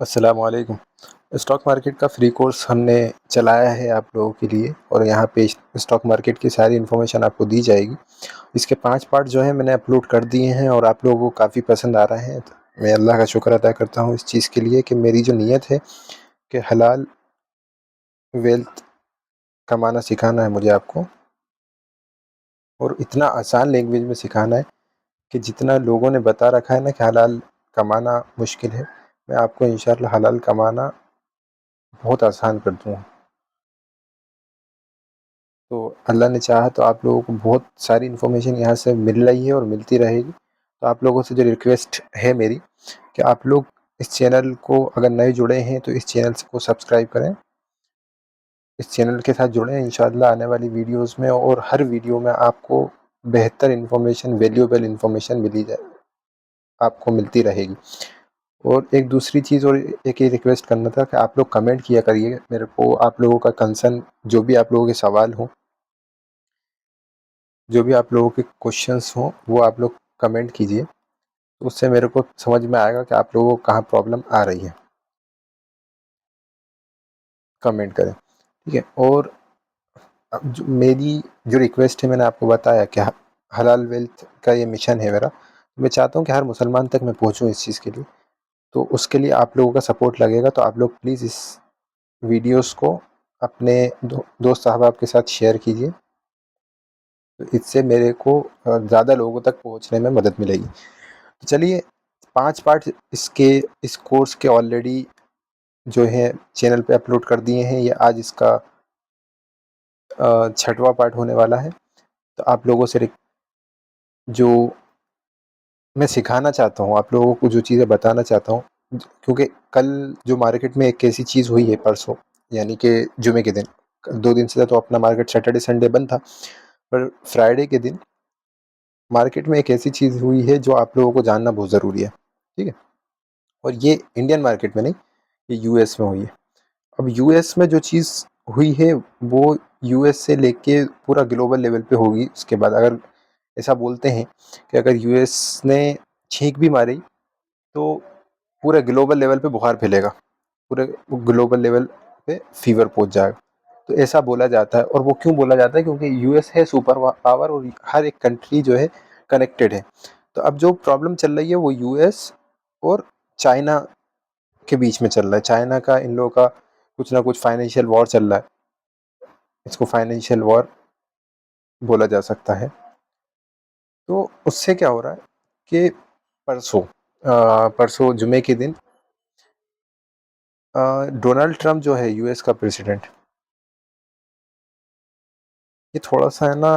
अस्सलाम वालेकुम। Stock market का फ्री कोर्स हमने चलाया है आप लोगों के लिए और यहाँ पे स्टॉक मार्केट की सारी इन्फॉर्मेशन आपको दी जाएगी। इसके 5 पार्ट जो हैं मैंने अपलोड कर दिए हैं और आप लोगों को काफ़ी पसंद आ रहे हैं। तो मैं अल्लाह का शुक्र अदा करता हूँ इस चीज़ के लिए कि मेरी जो नीयत है कि हलाल वेल्थ कमाना सिखाना है मुझे आपको, और इतना आसान लैंग्वेज में सिखाना है कि जितना लोगों ने बता रखा है ना कि हलाल कमाना मुश्किल है, मैं आपको इंशाअल्लाह हलाल कमाना बहुत आसान कर दूँगा। तो अल्लाह ने चाहा तो आप लोगों को बहुत सारी इन्फॉर्मेशन यहाँ से मिल रही है और मिलती रहेगी। तो आप लोगों से जो रिक्वेस्ट है मेरी कि आप लोग इस चैनल को अगर नए जुड़े हैं तो इस चैनल को सब्सक्राइब करें। इस चैनल के साथ जुड़ें, इंशाअल्लाह आने वाली वीडियोस में और हर वीडियो में आपको बेहतर इन्फॉर्मेशन, वैल्यूएबल इन्फॉर्मेशन मिली जाए आपको मिलती रहेगी। और एक दूसरी चीज़ और एक ये रिक्वेस्ट करना था कि आप लोग कमेंट किया करिए मेरे को, आप लोगों का कंसर्न जो भी आप लोगों के सवाल हों, जो भी आप लोगों के क्वेश्चंस हों वो आप लोग कमेंट कीजिए, तो उससे मेरे को समझ में आएगा कि आप लोगों को कहाँ प्रॉब्लम आ रही है। कमेंट करें, ठीक है। और अब जो मेरी जो रिक्वेस्ट है मैंने आपको बताया कि हलाल वेल्थ का ये मिशन है मेरा। मैं चाहता हूँ कि हर मुसलमान तक मैं पहुँचूँ इस चीज़ के लिए, तो उसके लिए आप लोगों का सपोर्ट लगेगा। तो आप लोग प्लीज़ इस वीडियोस को अपने दोस्त अहबाब के साथ शेयर कीजिए, तो इससे मेरे को ज़्यादा लोगों तक पहुँचने में मदद मिलेगी। तो चलिए, 5 पार्ट इस कोर्स के ऑलरेडी जो है चैनल पे अपलोड कर दिए हैं। ये आज इसका 6वां पार्ट होने वाला है। तो आप लोगों से जो मैं सिखाना चाहता हूँ, आप लोगों को जो चीज़ें बताना चाहता हूँ, क्योंकि कल जो मार्केट में एक ऐसी चीज़ हुई है परसों, यानी कि जुमे के दिन, 2 दिन से तो अपना मार्केट सैटरडे संडे बंद था, पर फ्राइडे के दिन मार्केट में एक ऐसी चीज़ हुई है जो आप लोगों को जानना बहुत ज़रूरी है, ठीक है? और ये इंडियन मार्केट में नहीं, ये यूएस में हुई है। अब यूएस में जो चीज़ हुई है वो यूएस से लेके पूरा ग्लोबल लेवल पे होगी। उसके बाद अगर ऐसा बोलते हैं कि अगर यूएस ने छींक भी मारी तो पूरे ग्लोबल लेवल पे बुखार फैलेगा, पूरे ग्लोबल लेवल पे फीवर पहुंच जाएगा। तो ऐसा बोला जाता है, और वो क्यों बोला जाता है? क्योंकि यूएस है सुपर पावर और हर एक कंट्री जो है कनेक्टेड है। तो अब जो प्रॉब्लम चल रही है वो यूएस और चाइना के बीच में चल रहा है। चाइना का इन लोगों का कुछ ना कुछ फाइनेंशियल वॉर चल रहा है, इसको फाइनेंशियल वॉर बोला जा सकता है। तो उससे क्या हो रहा है कि परसों परसों जुमे के दिन डोनाल्ड ट्रंप जो है यूएस का प्रेसिडेंट, ये थोड़ा सा है ना,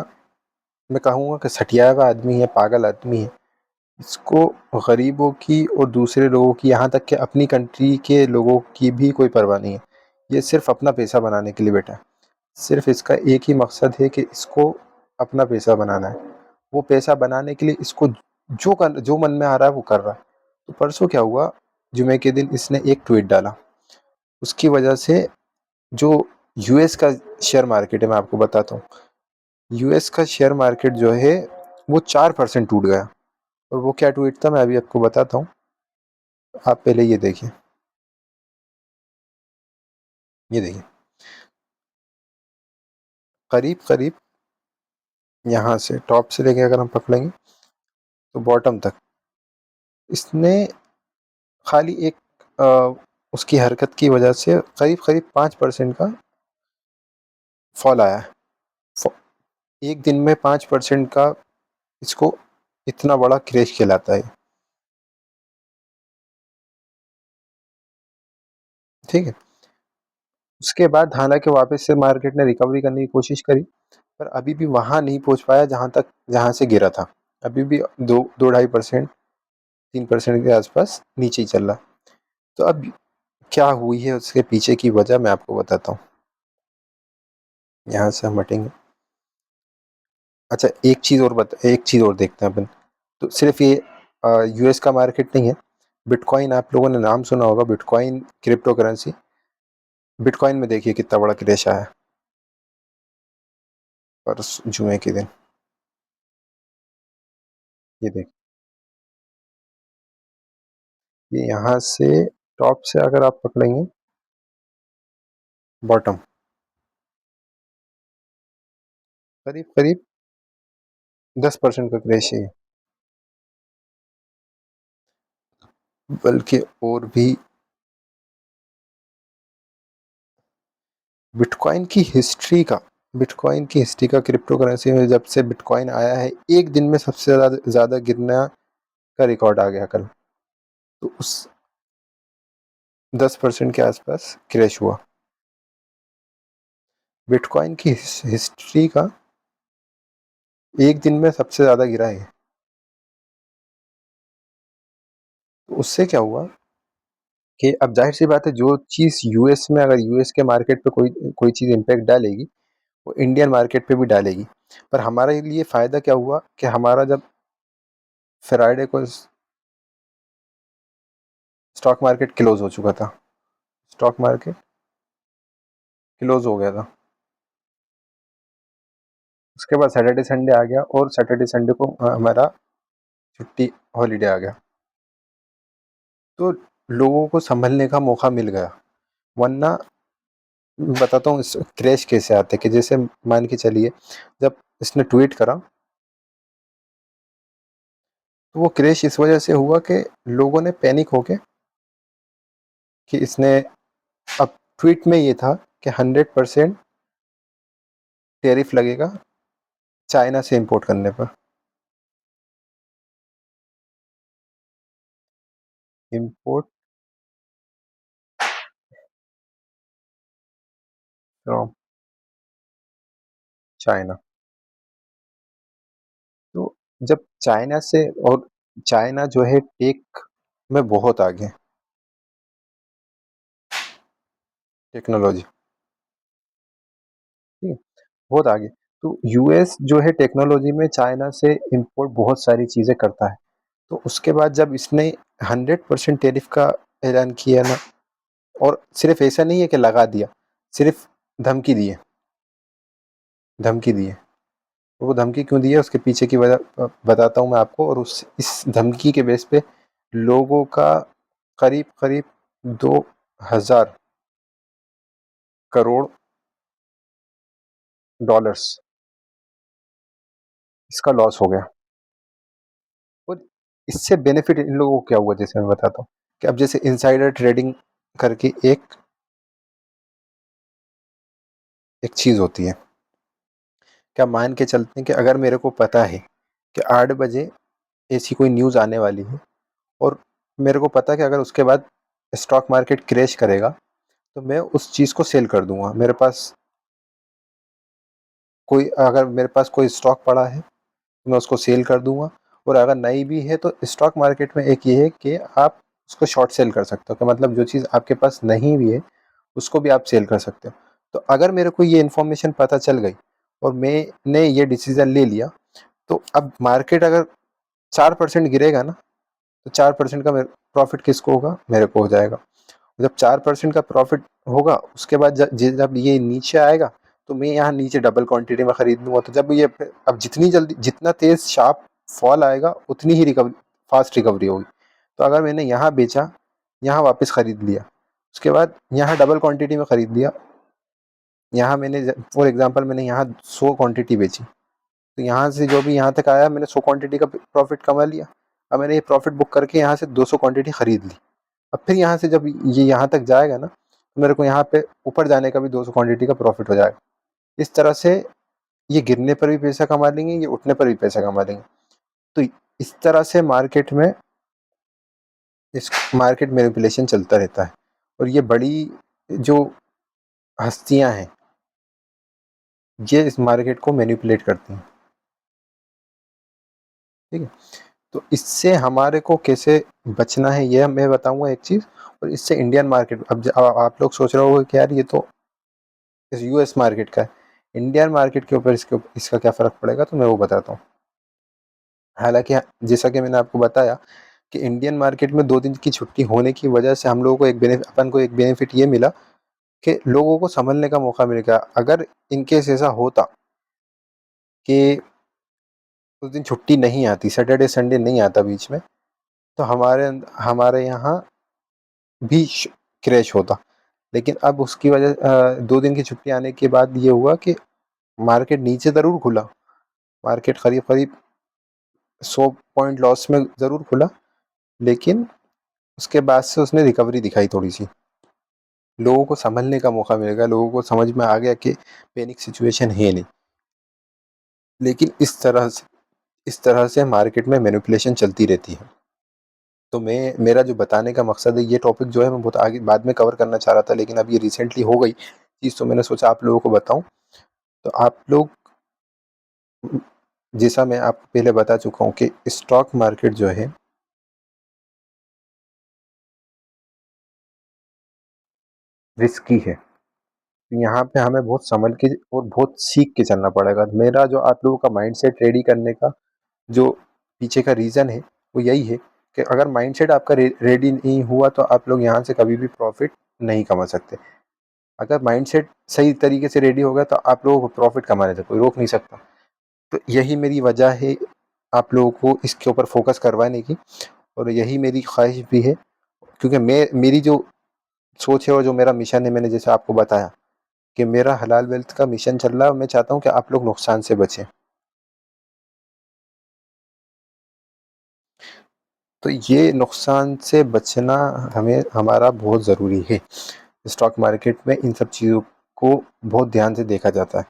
मैं कहूँगा कि सटिया हुआ आदमी है, पागल आदमी है। इसको गरीबों की और दूसरे लोगों की, यहाँ तक कि अपनी कंट्री के लोगों की भी कोई परवाह नहीं है। ये सिर्फ अपना पैसा बनाने के लिए बैठा है। सिर्फ इसका एक ही मकसद है कि इसको अपना पैसा बनाना है। वो पैसा बनाने के लिए इसको जो मन में आ रहा है वो कर रहा है। तो परसों क्या हुआ, जुमे के दिन इसने एक ट्वीट डाला, उसकी वजह से जो यूएस का शेयर मार्केट है, मैं आपको बताता हूँ, यूएस का शेयर मार्केट जो है वो 4% टूट गया। और वो क्या ट्वीट था मैं अभी आपको बताता हूँ, आप पहले ये देखिए। ये देखिए, करीब करीब यहाँ से टॉप से लेके अगर हम पकड़ेंगे तो बॉटम तक इसने खाली एक उसकी हरकत की वजह से करीब करीब 5% का फॉल आया है। एक दिन में 5% का, इसको इतना बड़ा क्रैश कहलाता है, ठीक है। उसके बाद हालांकि वापस से मार्केट ने रिकवरी करने की कोशिश करी, पर अभी भी वहां नहीं पहुंच पाया जहां से गिरा था। अभी भी 2-2.5%, 3% के आसपास नीचे ही चल रहा। तो अब क्या हुई है उसके पीछे की वजह मैं आपको बताता हूँ। यहाँ से हम हटेंगे। अच्छा, एक चीज़ और देखते हैं अपन। तो सिर्फ ये यूएस का मार्केट नहीं है, बिटकॉइन, आप लोगों ने नाम सुना होगा, बिटकॉइन क्रिप्टो करेंसी। बिटकॉइन में देखिए कितना बड़ा क्रैश आया है जुमे के दिन। ये देखिए, ये यहाँ से टॉप से अगर आप पकड़ेंगे बॉटम, करीब करीब 10% का क्रैश है, बल्कि और भी। बिटकॉइन की हिस्ट्री का क्रिप्टो करेंसी में जब से बिटकॉइन आया है, एक दिन में सबसे ज़्यादा गिरना का रिकॉर्ड आ गया कल। तो उस 10% के आसपास क्रैश हुआ। बिटकॉइन की हिस्ट्री का एक दिन में सबसे ज़्यादा गिरा है। तो उससे क्या हुआ कि अब जाहिर सी बात है, जो चीज़ यूएस में, अगर यूएस के मार्केट पे कोई कोई चीज़ इम्पैक्ट डालेगी, वो इंडियन मार्केट पे भी डालेगी। पर हमारे लिए फ़ायदा क्या हुआ कि हमारा जब फ्राइडे को स्टॉक मार्केट क्लोज हो चुका था, स्टॉक मार्केट क्लोज हो गया था, उसके बाद सैटरडे संडे आ गया और सैटरडे संडे को हमारा छुट्टी, हॉलीडे आ गया। तो लोगों को संभलने का मौका मिल गया। वरना बताता हूँ इस क्रैश कैसे आते, कि जैसे मान के चलिए जब इसने ट्वीट करा, तो वो क्रैश इस वजह से हुआ कि लोगों ने पैनिक होके, कि इसने, अब ट्वीट में ये था कि 100% टैरिफ लगेगा चाइना से इंपोर्ट करने पर। Import from China. तो जब चाइना से, और चाइना जो है टेक में बहुत आगे, टेक्नोलॉजी, ठीक है, बहुत आगे। तो यूएस जो है टेक्नोलॉजी में चाइना से इंपोर्ट बहुत सारी चीज़ें करता है। तो उसके बाद जब इसने 100% टैरिफ का ऐलान किया ना, और सिर्फ ऐसा नहीं है कि लगा दिया, सिर्फ धमकी दी है, धमकी दी है। तो वो धमकी क्यों दी है, उसके पीछे की वजह बताता हूँ मैं आपको। और उस इस धमकी के बेस पे लोगों का करीब करीब 2,000 करोड़ डॉलर्स इसका लॉस हो गया। और इससे बेनिफिट इन लोगों को क्या हुआ, जैसे मैं बताता हूँ, कि अब जैसे इनसाइडर ट्रेडिंग करके एक चीज़ होती है। क्या मान के चलते हैं कि अगर मेरे को पता है कि 8 बजे ऐसी कोई न्यूज़ आने वाली है, और मेरे को पता है कि अगर उसके बाद स्टॉक मार्केट क्रैश करेगा, तो मैं उस चीज़ को सेल कर दूंगा। मेरे पास कोई, अगर मेरे पास कोई स्टॉक पड़ा है तो मैं उसको सेल कर दूंगा। और अगर नहीं भी है, तो स्टॉक मार्केट में एक ये है कि आप उसको शॉर्ट सेल कर सकते हो, कि मतलब जो चीज़ आपके पास नहीं भी है उसको भी आप सेल कर सकते हो। तो अगर मेरे को ये इन्फॉर्मेशन पता चल गई और मैंने ये डिसीज़न ले लिया, तो अब मार्केट अगर 4% गिरेगा ना, तो 4% का प्रॉफिट किसको होगा, मेरे को हो जाएगा। जब 4% का प्रॉफिट होगा, उसके बाद जब ये नीचे आएगा, तो मैं यहाँ नीचे डबल क्वांटिटी में खरीद लूँगा। तो जब ये, अब जितनी जल्दी, जितना तेज़ शार्प फॉल आएगा, उतनी ही रिकवरी, फास्ट रिकवरी होगी। तो अगर मैंने यहाँ बेचा, यहाँ वापस खरीद लिया, उसके बाद यहाँ डबल क्वांटिटी में खरीद लिया, यहाँ मैंने फॉर एग्जांपल मैंने यहाँ 100 क्वांटिटी बेची, तो यहाँ से जो भी यहाँ तक आया, मैंने 100 क्वांटिटी का प्रॉफिट कमा लिया। अब मैंने ये प्रॉफिट बुक करके यहाँ से 200 क्वांटिटी खरीद ली। अब फिर यहाँ से जब ये यहाँ तक जाएगा ना, तो मेरे को यहाँ पे ऊपर जाने का भी 200 क्वांटिटी का प्रॉफिट हो जाएगा। इस तरह से ये गिरने पर भी पैसा कमा लेंगे, ये उठने पर भी पैसा कमा लेंगे। तो इस तरह से इस मार्केट मैनिपुलेशन चलता रहता है। और ये बड़ी जो हस्तियां हैं, ये इस मार्केट को मैनिपुलेट करती हैं, ठीक है। तो इससे हमारे को कैसे बचना है, ये मैं बताऊंगा एक चीज़। और इससे इंडियन मार्केट, अब आप लोग सोच रहे होंगे कि यार ये तो इस यूएस मार्केट का है, इंडियन मार्केट के ऊपर इसका क्या फ़र्क पड़ेगा, तो मैं वो बताता हूँ। हालांकि जैसा कि मैंने आपको बताया कि इंडियन मार्केट में 2 दिन की छुट्टी होने की वजह से हम लोगों को अपन को एक बेनिफिट ये मिला कि लोगों को संभलने का मौका मिल गया। अगर इनकेस ऐसा होता कि उस दिन छुट्टी नहीं आती, सैटरडे संडे नहीं आता बीच में, तो हमारे यहाँ भी क्रैश होता। लेकिन अब उसकी वजह 2 दिन की छुट्टी आने के बाद ये हुआ कि मार्केट नीचे ज़रूर खुला, मार्केट करीब-करीब 100 पॉइंट लॉस में ज़रूर खुला, लेकिन उसके बाद से उसने रिकवरी दिखाई थोड़ी-सी। लोगों को संभलने का मौका मिल गया, लोगों को समझ में आ गया कि पैनिक सिचुएशन है नहीं। लेकिन इस तरह से मार्केट में मैनिपुलेशन चलती रहती है। तो मेरा जो बताने का मकसद है, ये टॉपिक जो है मैं बहुत आगे बाद में कवर करना चाह रहा था, लेकिन अब ये रिसेंटली हो गई चीज़, तो मैंने सोचा आप लोगों को बताऊँ। तो आप लोग, जैसा मैं आपको पहले बता चुका हूँ कि स्टॉक मार्केट जो है रिस्की है। यहाँ पे हमें बहुत संभल के और बहुत सीख के चलना पड़ेगा। मेरा जो आप लोगों का माइंडसेट रेडी करने का जो पीछे का रीज़न है, वो यही है कि अगर माइंडसेट आपका रेडी नहीं हुआ तो आप लोग यहाँ से कभी भी प्रॉफिट नहीं कमा सकते। अगर माइंडसेट सही तरीके से रेडी होगा तो आप लोगों को प्रॉफिट कमाने से कोई रोक नहीं सकता। तो यही मेरी वजह है आप लोगों को इसके ऊपर फोकस करवाने की, और यही मेरी ख्वाहिश भी है, क्योंकि मेरी जो सोच है और जो मेरा मिशन है, मैंने जैसे आपको बताया कि मेरा हलाल वेल्थ का मिशन चल रहा है, और मैं चाहता हूँ कि आप लोग नुकसान से बचें। तो ये नुकसान से बचना हमें हमारा बहुत ज़रूरी है। स्टॉक मार्केट में इन सब चीज़ों को बहुत ध्यान से देखा जाता है।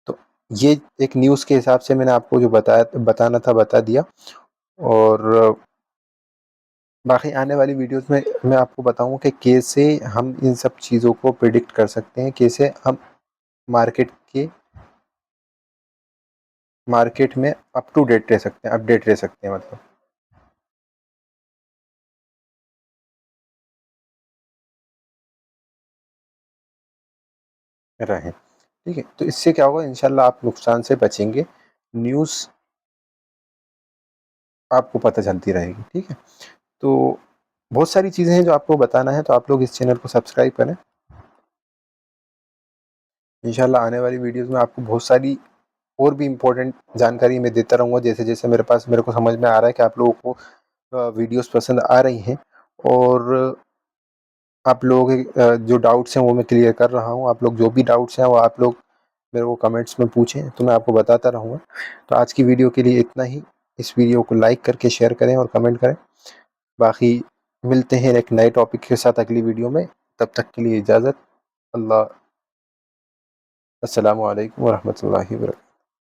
तो ये एक न्यूज़ के हिसाब से मैंने आपको जो बताना था बता दिया, और बाकी आने वाली वीडियोस में मैं आपको बताऊँगा कि कैसे हम इन सब चीज़ों को प्रिडिक्ट कर सकते हैं, कैसे हम मार्केट के मार्केट में अप टू डेट रह सकते हैं, अपडेट रह सकते हैं मतलब। रहें। ठीक है? तो इससे क्या होगा, इंशाल्लाह आप नुकसान से बचेंगे। न्यूज़ आपको पता चलती रहेगी। ठीक है? तो बहुत सारी चीज़ें हैं जो आपको बताना है, तो आप लोग इस चैनल को सब्सक्राइब करें। इंशाल्लाह आने वाली वीडियोज़ में आपको बहुत सारी और भी इम्पोर्टेंट जानकारी मैं देता रहूँगा, जैसे-जैसे मेरे को समझ में आ रहा है कि आप लोगों को वीडियोज़ पसंद आ रही हैं, और आप लोगों के जो डाउट्स हैं वो मैं क्लियर कर रहा हूँ। आप लोग जो भी डाउट्स हैं वो आप लोग मेरे को कमेंट्स में पूछें, तो मैं आपको बताता रहूँगा। तो आज की वीडियो के लिए इतना ही। इस वीडियो को लाइक करके शेयर करें और कमेंट करें। बाकी मिलते हैं एक नए टॉपिक के साथ अगली वीडियो में। तब तक के लिए इजाज़त। अल्लाह अस्सलामु अलैकुम व रहमतुल्लाहि व बरकातहू।